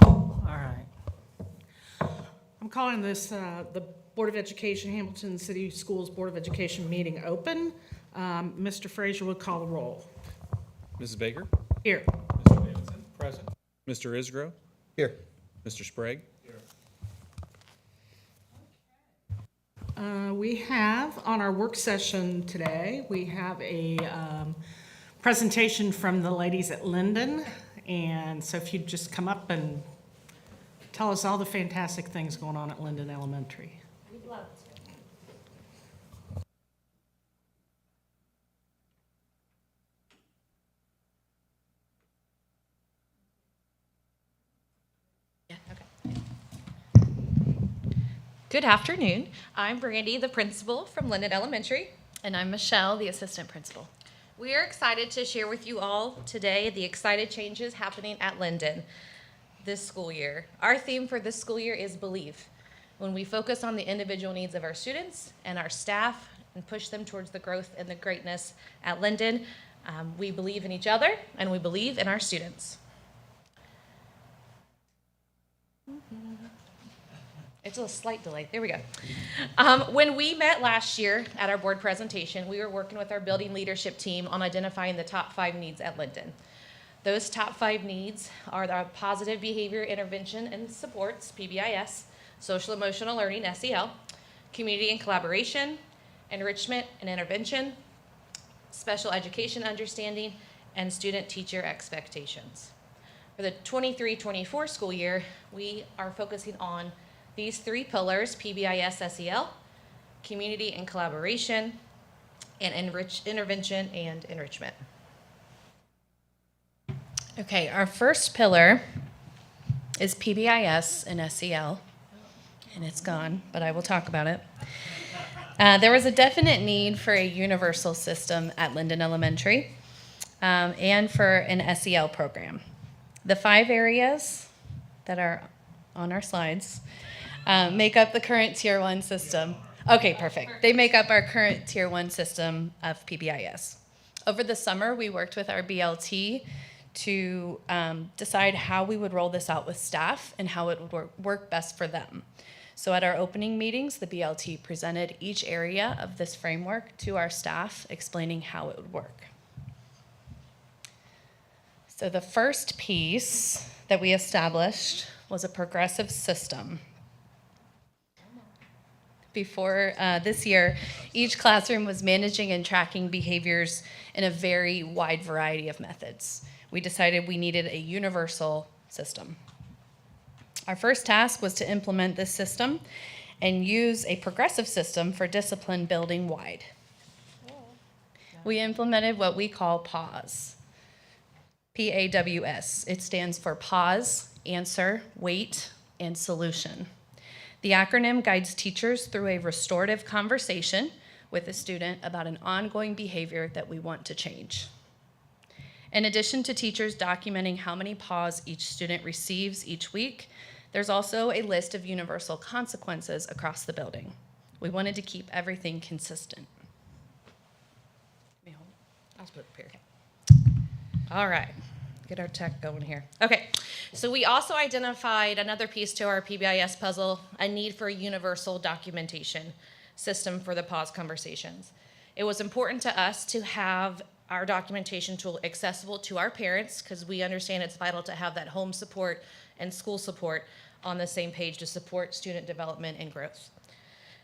All right. I'm calling this the Board of Education, Hamilton City Schools Board of Education meeting open. Mr. Frazier will call the roll. Mrs. Baker? Here. Mr. Davidson? Present. Mr. Isgro? Here. Mr. Sprague? We have on our work session today, we have a presentation from the ladies at Linden. And so if you'd just come up and tell us all the fantastic things going on at Linden Elementary. We'd love to. Yeah, okay. Good afternoon. I'm Brandy, the principal from Linden Elementary. And I'm Michelle, the assistant principal. We are excited to share with you all today the excited changes happening at Linden this school year. Our theme for this school year is Believe. When we focus on the individual needs of our students and our staff and push them towards the growth and the greatness at Linden, we believe in each other and we believe in our students. It's a slight delay. There we go. When we met last year at our board presentation, we were working with our building leadership team on identifying the top 5 needs at Linden. Those top 5 needs are the positive behavior intervention and supports, PBIS, social emotional learning, SEL, community and collaboration, enrichment and intervention, special education understanding, and student-teacher expectations. For the 23-24 school year, we are focusing on these 3 pillars, PBIS, SEL, community and collaboration, and intervention and enrichment. Okay, our first pillar is PBIS and SEL, and it's gone, but I will talk about it. There was a definite need for a universal system at Linden Elementary and for an SEL program. The 5 areas that are on our slides make up the current Tier 1 system. Okay, perfect. They make up our current Tier 1 system of PBIS. Over the summer, we worked with our BLT to decide how we would roll this out with staff and how it would work best for them. So at our opening meetings, the BLT presented each area of this framework to our staff, explaining how it would work. So the first piece that we established was a progressive system. Before this year, each classroom was managing and tracking behaviors in a very wide variety of methods. We decided we needed a universal system. Our first task was to implement this system and use a progressive system for discipline building wide. We implemented what we call PAWS. PAWS. It stands for pause, answer, wait, and solution. The acronym guides teachers through a restorative conversation with a student about an ongoing behavior that we want to change. In addition to teachers documenting how many pause each student receives each week, there's also a list of universal consequences across the building. We wanted to keep everything consistent. I'll put it here. All right, get our tech going here. Okay, so we also identified another piece to our PBIS puzzle, a need for a universal documentation system for the pause conversations. It was important to us to have our documentation tool accessible to our parents because we understand it's vital to have that home support and school support on the same page to support student development and growth.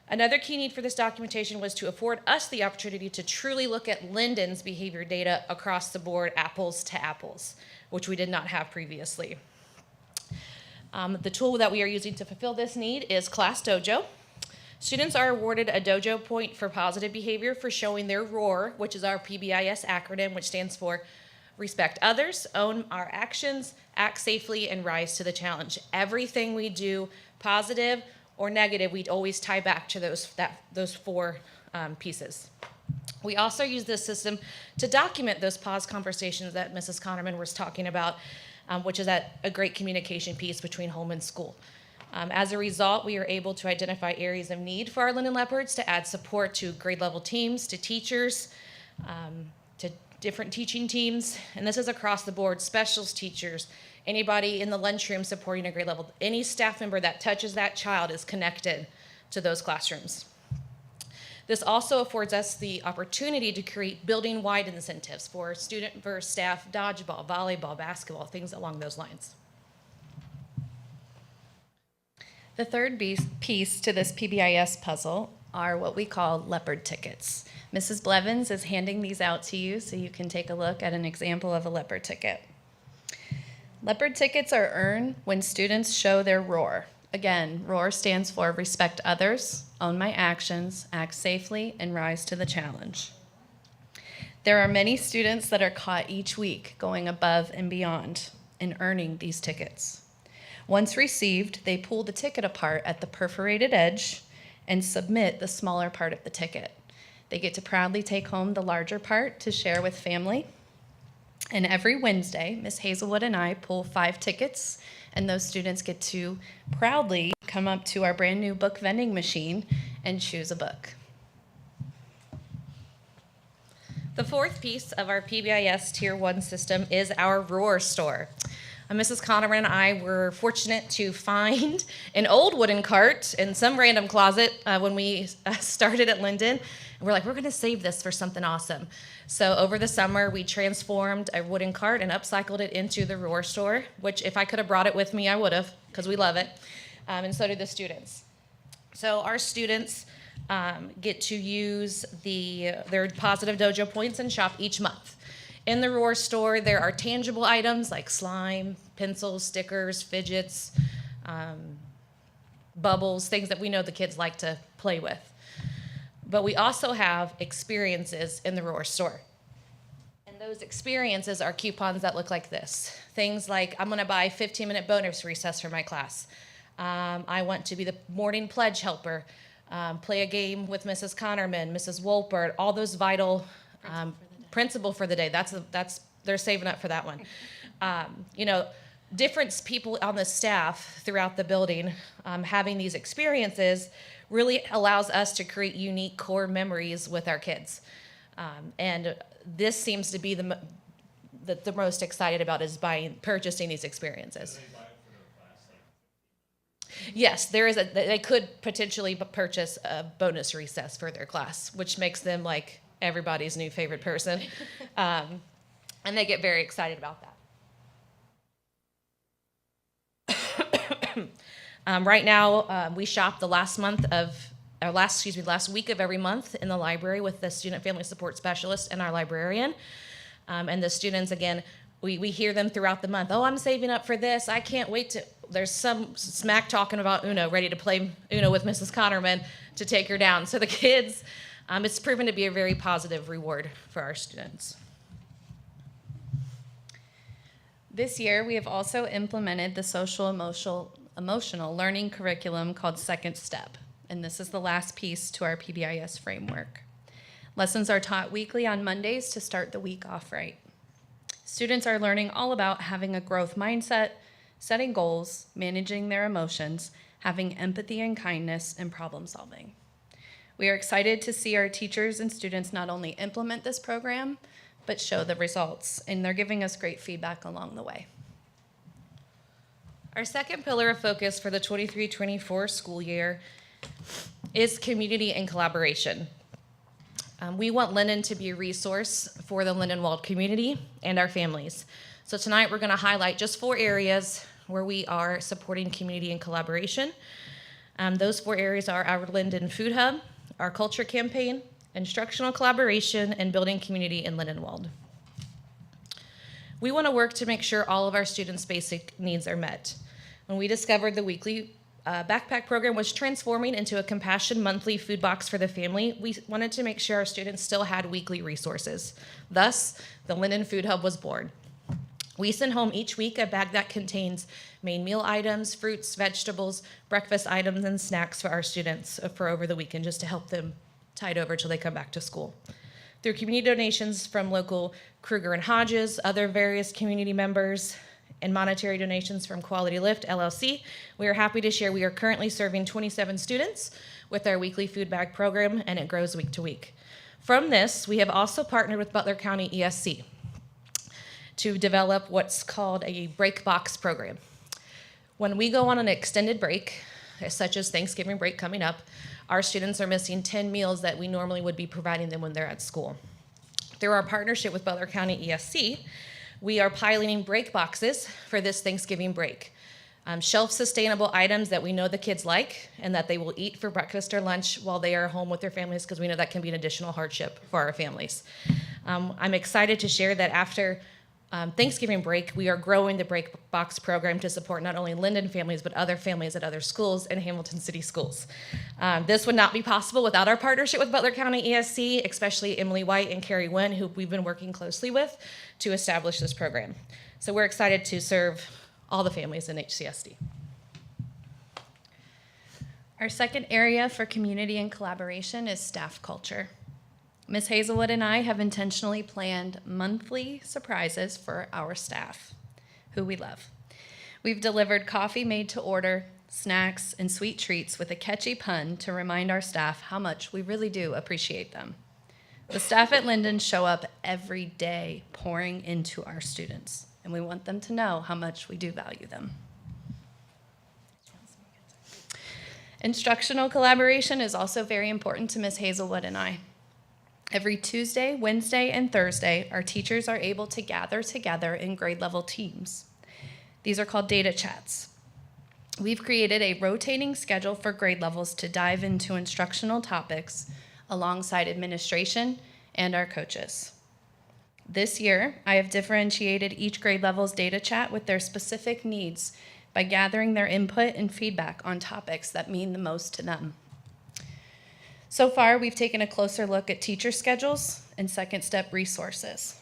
Another key need for this documentation was to afford us the opportunity to truly look at Linden's behavior data across the board, apples to apples, which we did not have previously. The tool that we are using to fulfill this need is Class Dojo. Students are awarded a Dojo point for positive behavior for showing their ROAR, which is our PBIS acronym, which stands for respect others, own our actions, act safely, and rise to the challenge. Everything we do, positive or negative, we'd always tie back to those 4 pieces. We also use this system to document those pause conversations that Mrs. Connerman was talking about, which is a great communication piece between home and school. As a result, we are able to identify areas of need for our Linden Leopards to add support to grade level teams, to teachers, to different teaching teams, and this is across the board, specials teachers, anybody in the lunchroom supporting a grade level, any staff member that touches that child is connected to those classrooms. This also affords us the opportunity to create building-wide incentives for student versus staff dodgeball, volleyball, basketball, things along those lines. The third piece to this PBIS puzzle are what we call leopard tickets. Mrs. Blevins is handing these out to you so you can take a look at an example of a leopard ticket. Leopard tickets are earned when students show their ROAR. Again, ROAR stands for respect others, own my actions, act safely, and rise to the challenge. There are many students that are caught each week going above and beyond and earning these tickets. Once received, they pull the ticket apart at the perforated edge and submit the smaller part of the ticket. They get to proudly take home the larger part to share with family. And every Wednesday, Ms. Hazelwood and I pull 5 tickets, and those students get to proudly come up to our brand new book vending machine and choose a book. The fourth piece of our PBIS Tier 1 system is our ROAR store. Mrs. Connerman and I were fortunate to find an old wooden cart in some random closet when we started at Linden. And we're like, we're going to save this for something awesome. So over the summer, we transformed a wooden cart and upcycled it into the ROAR store, which if I could have brought it with me, I would have, because we love it. And so do the students. So our students get to use their Positive Dojo points and shop each month. In the ROAR store, there are tangible items like slime, pencils, stickers, fidgets, bubbles, things that we know the kids like to play with. But we also have experiences in the ROAR store. And those experiences are coupons that look like this. Things like, I'm gonna buy 15-minute bonus recess for my class. I want to be the morning pledge helper, play a game with Mrs. Connerman, Mrs. Wolpert, all those vital principal for the day. That's they're saving up for that one. Different people on the staff throughout the building having these experiences really allows us to create unique core memories with our kids. And this seems to be the most excited about is purchasing these experiences. Yes, they could potentially purchase a bonus recess for their class, which makes them like everybody's new favorite person. And they get very excited about that. Right now, we shop the last week of every month in the library with the student family support specialist and our librarian. And the students, again, we hear them throughout the month. Oh, I'm saving up for this. I can't wait to. There's some smack talking about Uno, ready to play Uno with Mrs. Connerman to take her down. So the kids, it's proven to be a very positive reward for our students. This year, we have also implemented the social emotional learning curriculum called Second Step, and this is the last piece to our PBIS framework. Lessons are taught weekly on Mondays to start the week off right. Students are learning all about having a growth mindset, setting goals, managing their emotions, having empathy and kindness, and problem solving. We are excited to see our teachers and students not only implement this program, but show the results, and they're giving us great feedback along the way. Our second pillar of focus for the 23-24 school year is community and collaboration. We want Linden to be a resource for the Lindenwold community and our families. So tonight we're going to highlight just 4 areas where we are supporting community and collaboration. Those 4 areas are our Linden Food Hub, our culture campaign, instructional collaboration, and building community in Lindenwold. We want to work to make sure all of our students' basic needs are met. When we discovered the weekly backpack program was transforming into a Compassion monthly food box for the family, we wanted to make sure our students still had weekly resources. Thus, the Linden Food Hub was born. We send home each week a bag that contains main meal items, fruits, vegetables, breakfast items, and snacks for our students for over the weekend, just to help them tide over till they come back to school. Through community donations from local Kruger and Hodges, other various community members, and monetary donations from Quality Lift LLC, we are happy to share we are currently serving 27 students with our weekly food bag program, and it grows week to week. From this, we have also partnered with Butler County ESC to develop what's called a break box program. When we go on an extended break, such as Thanksgiving break coming up, our students are missing 10 meals that we normally would be providing them when they're at school. Through our partnership with Butler County ESC, we are piloting break boxes for this Thanksgiving break. Shelf-sustainable items that we know the kids like and that they will eat for breakfast or lunch while they are home with their families, because we know that can be an additional hardship for our families. I'm excited to share that after Thanksgiving break, we are growing the break box program to support not only Linden families, but other families at other schools and Hamilton City schools. This would not be possible without our partnership with Butler County ESC, especially Emily White and Carrie Wynn, who we've been working closely with to establish this program. So we're excited to serve all the families in HCSD. Our second area for community and collaboration is staff culture. Ms. Hazelwood and I have intentionally planned monthly surprises for our staff, who we love. We've delivered coffee made to order, snacks, and sweet treats with a catchy pun to remind our staff how much we really do appreciate them. The staff at Linden show up every day pouring into our students, and we want them to know how much we do value them. Instructional collaboration is also very important to Ms. Hazelwood and I. Every Tuesday, Wednesday, and Thursday, our teachers are able to gather together in grade level teams. These are called data chats. We've created a rotating schedule for grade levels to dive into instructional topics alongside administration and our coaches. This year, I have differentiated each grade level's data chat with their specific needs by gathering their input and feedback on topics that mean the most to them. So far, we've taken a closer look at teacher schedules and second step resources.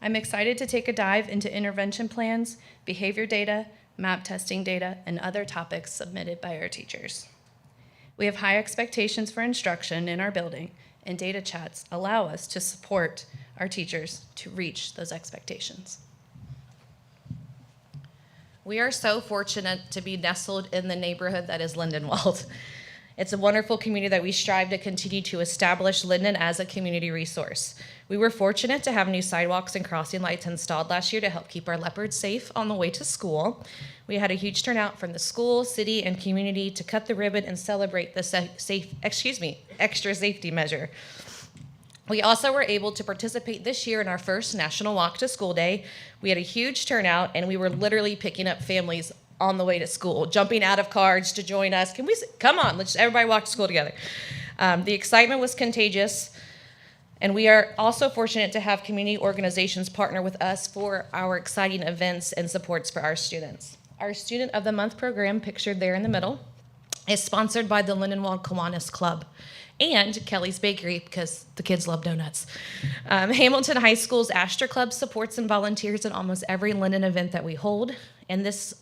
I'm excited to take a dive into intervention plans, behavior data, map testing data, and other topics submitted by our teachers. We have high expectations for instruction in our building, and data chats allow us to support our teachers to reach those expectations. We are so fortunate to be nestled in the neighborhood that is Lindenwold. It's a wonderful community that we strive to continue to establish Linden as a community resource. We were fortunate to have new sidewalks and crossing lights installed last year to help keep our leopards safe on the way to school. We had a huge turnout from the school, city, and community to cut the ribbon and celebrate the extra safety measure. We also were able to participate this year in our first National Walk to School Day. We had a huge turnout, and we were literally picking up families on the way to school, jumping out of cars to join us. Come on, let's everybody walk to school together. The excitement was contagious, and we are also fortunate to have community organizations partner with us for our exciting events and supports for our students. Our Student of the Month program, pictured there in the middle, is sponsored by the Lindenwold Kiwanis Club and Kelly's Bakery, because the kids love donuts. Hamilton High School's Astor Club supports and volunteers in almost every Linden event that we hold. And this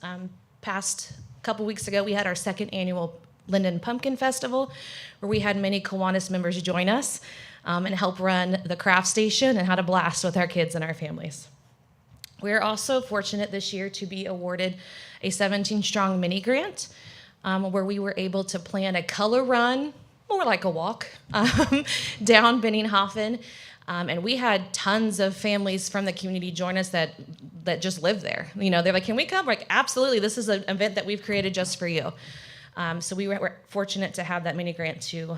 past couple weeks ago, we had our second annual Linden Pumpkin Festival, where we had many Kiwanis members join us and help run the craft station and had a blast with our kids and our families. We're also fortunate this year to be awarded a 17 Strong mini grant, where we were able to plan a color run, more like a walk, down Benninghofen. And we had tons of families from the community join us that just live there. You know, they're like, can we come? We're like, absolutely, this is an event that we've created just for you. So we were fortunate to have that mini grant to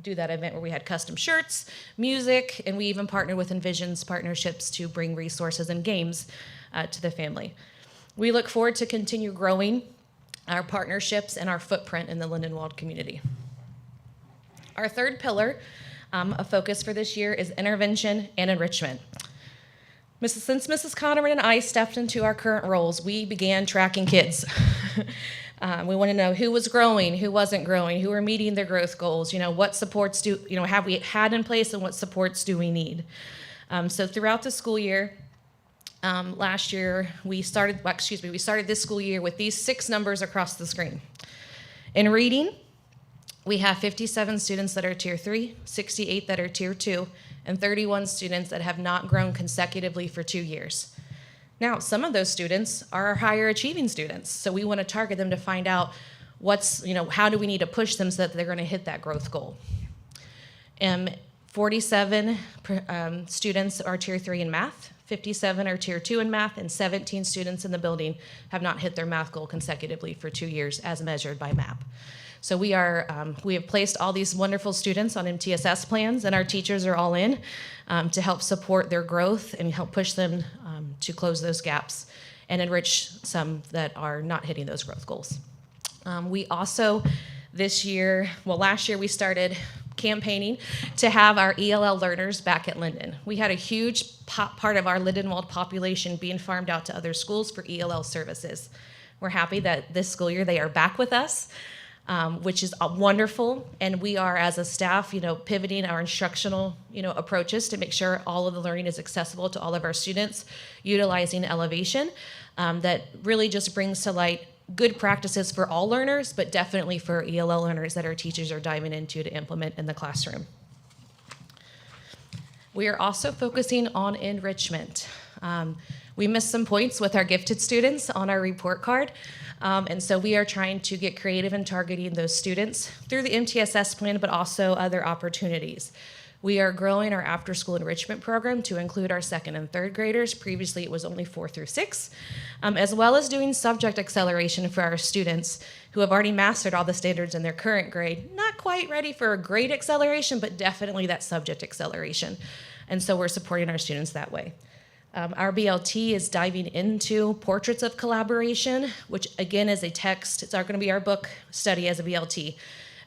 do that event where we had custom shirts, music, and we even partnered with Envisions Partnerships to bring resources and games to the family. We look forward to continue growing our partnerships and our footprint in the Lindenwold community. Our third pillar of focus for this year is intervention and enrichment. Since Mrs. Connery and I stepped into our current roles, we began tracking kids. We want to know who was growing, who wasn't growing, who were meeting their growth goals, what supports have we had in place, and what supports do we need? So throughout the school year, last year, we started this school year with these 6 numbers across the screen. In reading, we have 57 students that are Tier 3, 68 that are Tier 2, and 31 students that have not grown consecutively for 2 years. Now, some of those students are our higher achieving students, so we want to target them to find out how do we need to push them so that they're going to hit that growth goal. 47 students are Tier 3 in math, 57 are Tier 2 in math, and 17 students in the building have not hit their math goal consecutively for 2 years as measured by MAP. So we have placed all these wonderful students on MTSS plans, and our teachers are all in to help support their growth and help push them to close those gaps and enrich some that are not hitting those growth goals. We also last year we started campaigning to have our ELL learners back at Linden. We had a huge part of our Lindenwold population being farmed out to other schools for ELL services. We're happy that this school year they are back with us, which is wonderful. And we are, as a staff, pivoting our instructional, approaches to make sure all of the learning is accessible to all of our students, utilizing Elevation, that really just brings to light good practices for all learners, but definitely for ELL learners that our teachers are diving into to implement in the classroom. We are also focusing on enrichment. We missed some points with our gifted students on our report card, and so we are trying to get creative in targeting those students through the MTSS plan, but also other opportunities. We are growing our after-school enrichment program to include our second and third graders. Previously, it was only 4 through 6, as well as doing subject acceleration for our students who have already mastered all the standards in their current grade. Not quite ready for a grade acceleration, but definitely that subject acceleration. And so we're supporting our students that way. Our BLT is diving into Portraits of Collaboration, which again is a text. It's going to be our book study as a BLT.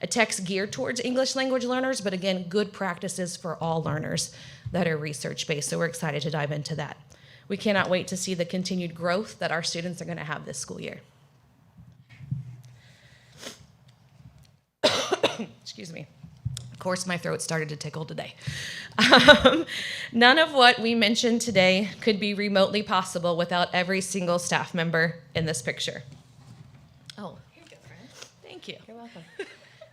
A text geared towards English language learners, but again, good practices for all learners that are research-based, so we're excited to dive into that. We cannot wait to see the continued growth that our students are going to have this school year. Excuse me. Of course, my throat started to tickle today. None of what we mentioned today could be remotely possible without every single staff member in this picture. Oh, here you go, friend. Thank you. You're welcome.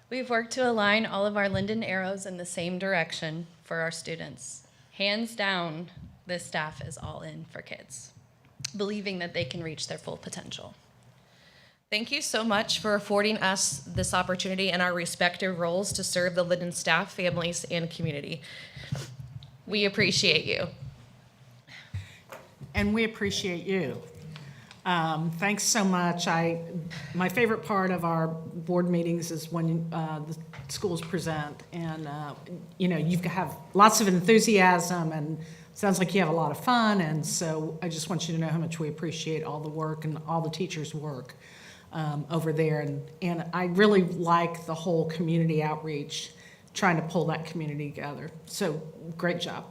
We've worked to align all of our Linden arrows in the same direction for our students. Hands down, this staff is all in for kids, believing that they can reach their full potential. Thank you so much for affording us this opportunity in our respective roles to serve the Linden staff, families, and community. We appreciate you. And we appreciate you. Thanks so much. My favorite part of our board meetings is when the schools present, and you have lots of enthusiasm, and sounds like you have a lot of fun. And so I just want you to know how much we appreciate all the work and all the teachers' work over there. And I really like the whole community outreach, trying to pull that community together. So great job.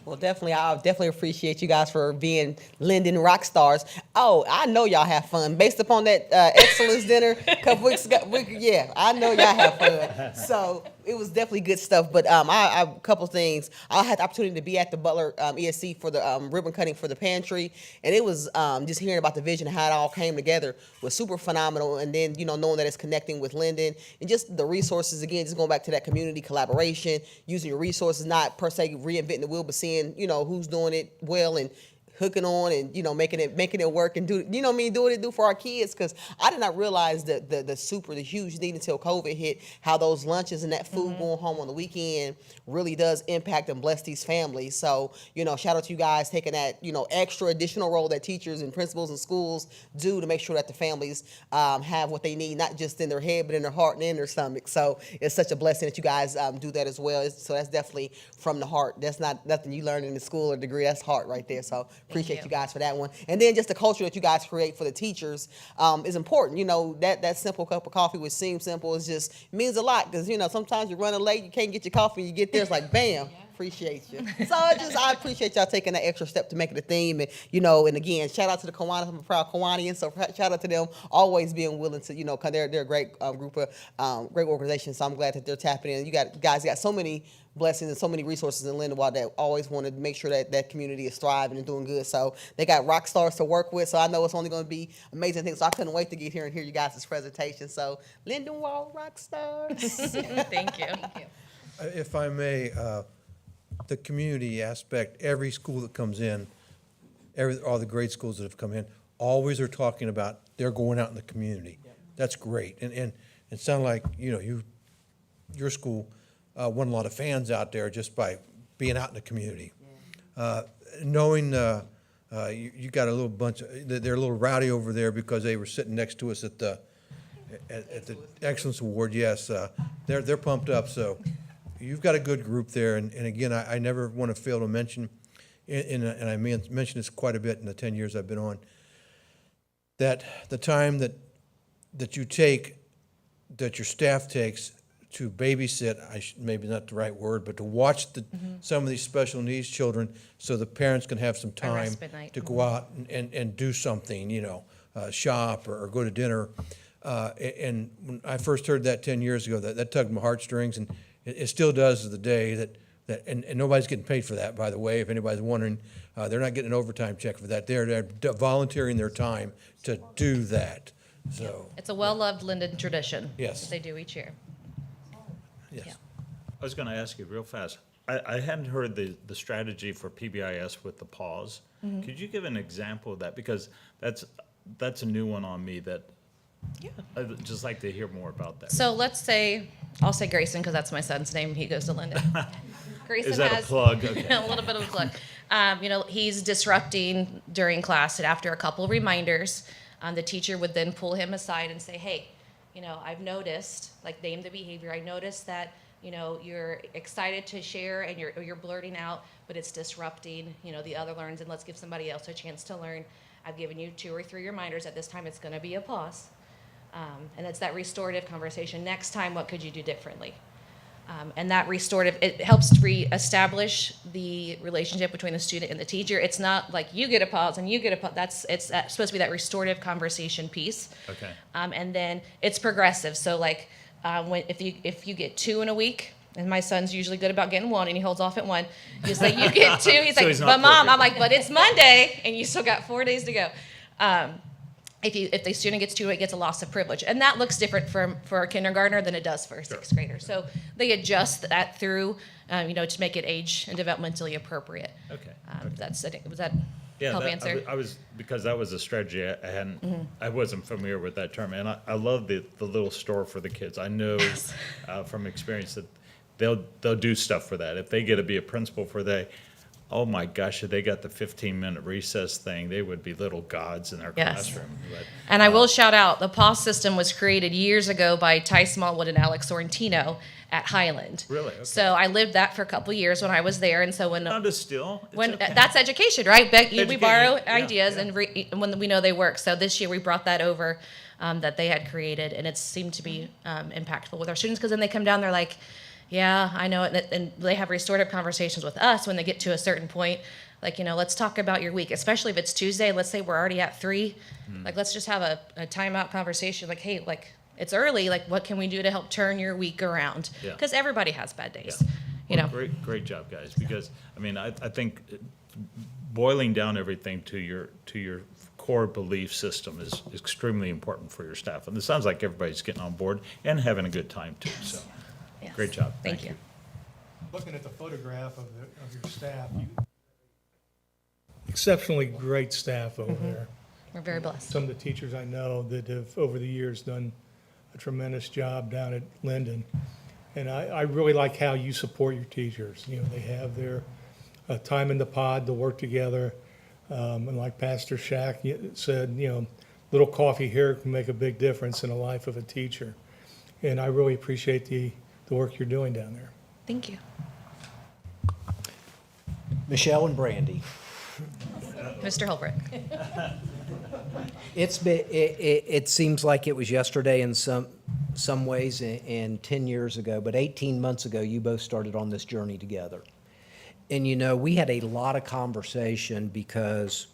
Well, I definitely appreciate you guys for being Linden rock stars. Oh, I know y'all have fun. Based upon that excellence dinner a couple weeks ago, yeah, I know y'all have fun. So it was definitely good stuff. But a couple things. I had the opportunity to be at the Butler ESC for the ribbon cutting for the pantry, and it was just hearing about the vision and how it all came together was super phenomenal. And then knowing that it's connecting with Linden and just the resources again, just going back to that community collaboration, using your resources, not per se reinventing the wheel, but seeing who's doing it well and hooking on and making it work and doing it for our kids, because I did not realize the huge need until COVID hit, how those lunches and that food going home on the weekend really does impact and bless these families. So shout out to you guys taking that extra additional role that teachers and principals and schools do to make sure that the families have what they need, not just in their head but in their heart and in their stomach. So it's such a blessing that you guys do that as well. So that's definitely from the heart. That's not nothing you learn in the school or degree. That's heart right there. So appreciate you guys for that one. And then just the culture that you guys create for the teachers is important. That simple cup of coffee, which seems simple, means a lot, because sometimes you're running late, you can't get your coffee, you get there, it's like bam. Appreciate you. So I appreciate y'all taking that extra step to make it a theme, and and again, shout out to the Kiwanis. I'm a proud Kiwanian, so shout out to them always being willing to cause they're a great group of great organizations. So I'm glad that they're tapping in. You guys got so many blessings and so many resources in Lindenwold that always want to make sure that community is thriving and doing good. So they got rock stars to work with. So I know it's only going to be amazing things. So I couldn't wait to get here and hear you guys' presentation. So Lindenwold rock stars. Thank you. If I may, the community aspect, every school that comes in, all the great schools that have come in, always are talking about they're going out in the community. That's great. And it sounded like, your school won a lot of fans out there just by being out in the community. Knowing you got a little bunch, they're a little rowdy over there because they were sitting next to us at the Excellence Award. Yes, they're pumped up. So you've got a good group there. And again, I never want to fail to mention, and I mentioned this quite a bit in the 10 years I've been on, that the time that you take, that your staff takes to babysit, maybe not the right word, but to watch some of these special needs children so the parents can have some time respite night. to go out and do something, shop or go to dinner. And when I first heard that 10 years ago, that tugged my heartstrings, and it still does to the day and nobody's getting paid for that, by the way, if anybody's wondering. They're not getting an overtime check for that. They're volunteering their time to do that, so, It's a well-loved Linden tradition. Yes. that they do each year. yes. Yeah. I was going to ask you real fast. I hadn't heard the strategy for PBIS with the pause. Could you give an example of that? Because that's a new one on me that I'd just like to hear more about that. So let's say, I'll say Grayson because that's my son's name. He goes to Linden. Grayson Is that has a plug? Okay. a little bit of a plug. He's disrupting during class, and after a couple reminders, the teacher would then pull him aside and say, "Hey, I've noticed, like name the behavior. I noticed that you're excited to share and you're blurting out, but it's disrupting the other learns, and let's give somebody else a chance to learn. I've given you 2 or 3 reminders. At this time, it's going to be a pause." And it's that restorative conversation. Next time, what could you do differently? And that restorative, it helps reestablish the relationship between the student and the teacher. It's not like you get a pause and you get a pause. It's supposed to be that restorative conversation piece. Okay. And then it's progressive. So like if you get 2 in a week, and my son's usually good about getting 1, and he holds off at 1. He's like, you get 2. He's So like, he's not but mom, perfect. I'm like, but it's Monday, and you still got 4 days to go. If the student gets 2, it gets a loss of privilege. And that looks different for a kindergartner than it does for a 6th grader. So they adjust that through, to make it age and developmentally appropriate. Okay. Was that Yeah, help that- answer? I was, because that was a strategy I hadn't, I wasn't familiar with that term. And I love the little store for the kids. I know from experience that they'll do stuff for that. If they get to be a principal oh my gosh, if they got the 15-minute recess thing, they would be little gods in their Yes. classroom. But, And I will shout out, the PAWS system was created years ago by Ty Smallwood and Alex Sorrentino at Highland. Really? Okay. So I lived that for a couple years when I was there, and so not to steal. It's okay. that's education, right? We Education, borrow yeah, ideas yeah. and when we know they work. So this year we brought that over that they had created, and it seemed to be impactful with our students because then they come down, they're like, yeah, I know it, and they have restorative conversations with us when they get to a certain point. Like, let's talk about your week, especially if it's Tuesday. Let's say we're already at 3. Like, let's just have a timeout conversation. Like, hey, like, it's early. Like, what can we do to help turn your week around? Yeah. Because everybody has bad days, Well, Great job, guys. Because I think boiling down everything to your core belief system is extremely important for your staff. And it sounds like everybody's getting on board and having a good time too. So, Yes. great job. Thank you. Looking at the photograph of your staff, exceptionally great staff over there. We're very blessed. Some of the teachers I know that have, over the years, done a tremendous job down at Linden. And I really like how you support your teachers. They have their time in the pod to work together. And like Pastor Shack said, little coffee here can make a big difference in the life of a teacher. And I really appreciate the work you're doing down there. Thank you. Michelle and Brandy. Mr. Holbrook. It seems like it was yesterday in some ways and 10 years ago, but 18 months ago, you both started on this journey together. And we had a lot of conversation because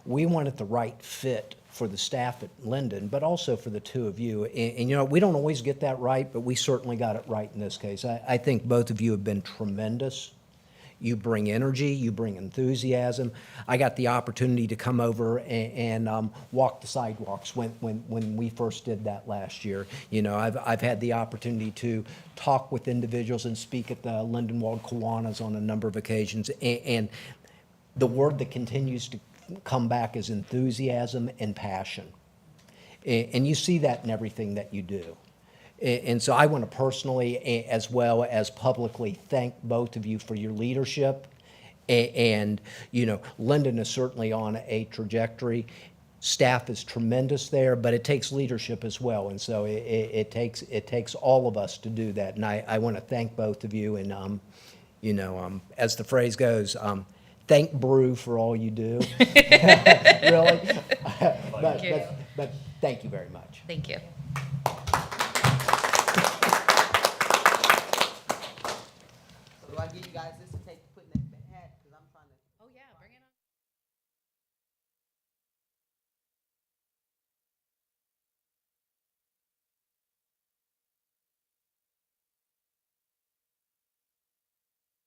we wanted the right fit for the staff at Linden, but also for the two of you. And we don't always get that right, but we certainly got it right in this case. I think both of you have been tremendous. You bring energy, you bring enthusiasm. I got the opportunity to come over and walk the sidewalks when we first did that last year. I've had the opportunity to talk with individuals and speak at the Lindenwold Kiwanis on a number of occasions. And the word that continues to come back is enthusiasm and passion. And you see that in everything that you do. And so I want to personally, as well as publicly, thank both of you for your leadership. And, you know, Linden is certainly on a trajectory. Staff is tremendous there, but it takes leadership as well. And so it takes all of us to do that. And I want to thank both of you. And, you know, as the phrase goes, thank Brew for all you do. Really. But thank you very much. Thank you. Do I give you guys this?